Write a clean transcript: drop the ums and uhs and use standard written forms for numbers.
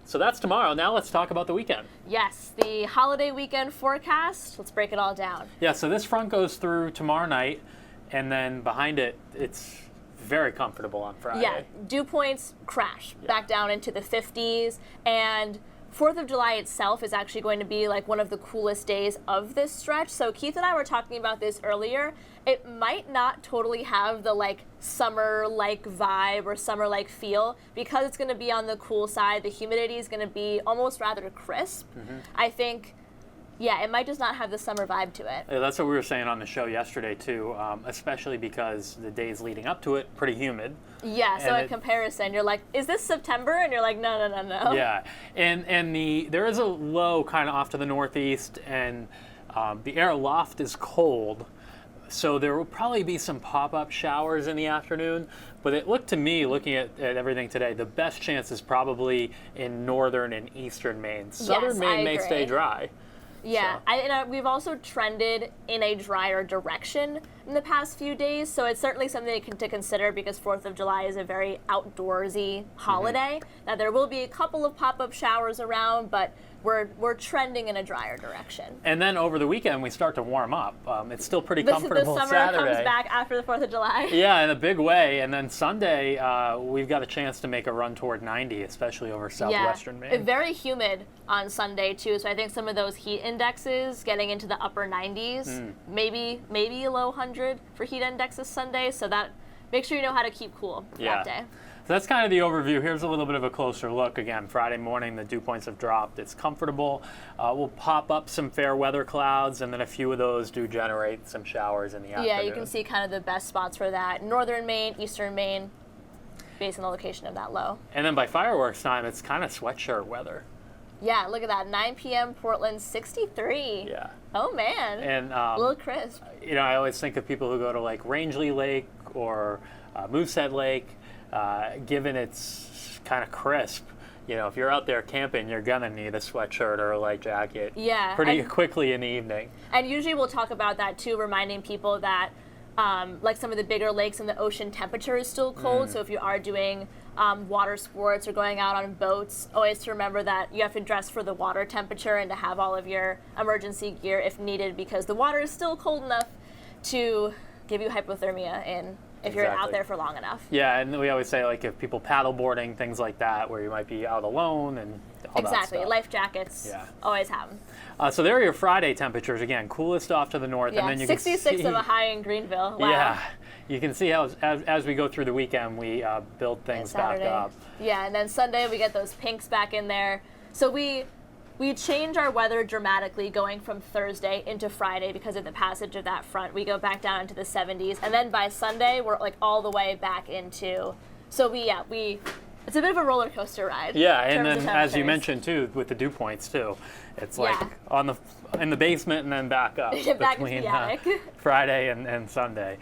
So that's tomorrow. Now let's talk about the weekend. Yes, the holiday weekend forecast. Let's break it all down. Yeah, so this front goes through tomorrow night, and then behind it, it's very comfortable on Friday. Yeah, dew points crash back down into the 50s, and 4th of July itself is actually going to be like one of the coolest days of this stretch. So Keith and I were talking about this earlier. It might not totally have the like summer-like vibe or summer-like feel because it's going to be on the cool side. The humidity is going to be almost rather crisp. I think, yeah, it might just not have the summer vibe to it. Yeah, that's what we were saying on the show yesterday too, especially because the days leading up to it, pretty humid. Yeah, so in comparison, you're like, is this September? And you're like, no. Yeah, and there is a low kind of off to the northeast, and the air aloft is cold, so there will probably be some pop-up showers in the afternoon. But it looked to me, looking at everything today, the best chance is probably in northern and eastern Maine. Southern Maine may stay dry. Yeah, so. We've also trended in a drier direction in the past few days, so it's certainly something to consider because 4th of July is a very outdoorsy holiday. Now, there will be a couple of pop-up showers around, but we're trending in a drier direction. And then over the weekend, we start to warm up. It's still pretty comfortable The summer Saturday. comes back after the 4th of July. Yeah, in a big way. And then Sunday, we've got a chance to make a run toward 90, especially over southwestern Maine. Very humid on Sunday, too. So I think some of those heat indexes getting into the upper 90s, maybe a low 100 for heat indexes Sunday. So that make sure you know how to keep cool that day. So that's kind of the overview. Here's a little bit of a closer look. Again, Friday morning, the dew points have dropped. It's comfortable. We'll pop up some fair weather clouds, and then a few of those do generate some showers in the afternoon. Yeah, you can see kind of the best spots for that. Northern Maine, eastern Maine, based on the location of that low. And then by fireworks time, it's kind of sweatshirt weather. Yeah, look at that. 9 p.m. Portland, 63. Yeah. Oh, man. And a little crisp. You know, I always think of people who go to like Rangeley Lake or Moosehead Lake. Given it's kind of crisp, you know, if you're out there camping, you're gonna need a sweatshirt or a light jacket. Yeah. Pretty quickly in the evening. And usually we'll talk about that too, reminding people that like some of the bigger lakes and the ocean temperature is still cold. So if you are doing water sports or going out on boats, always to remember that you have to dress for the water temperature and to have all of your emergency gear if needed, because the water is still cold enough to give you hypothermia if you're out there for long enough. Yeah, and we always say, like, if people paddleboarding, things like that, where you might be out alone and all that stuff. Life jackets, always have them. So there are your Friday temperatures. Again, coolest off to the north. Yeah, and then you 66 can see, of a high in Greenville. Wow. Yeah, you can see how as we go through the weekend, we build things back up. Yeah, and then Sunday we get those pinks back in there. So we change our weather dramatically going from Thursday into Friday because of the passage of that front. We go back down into the 70s, and then by Sunday we're like all the way back into. So it's a bit of a roller coaster ride. Yeah, and then as you mentioned too, with the dew points too, it's like in the basement and then back up back between Friday and Sunday.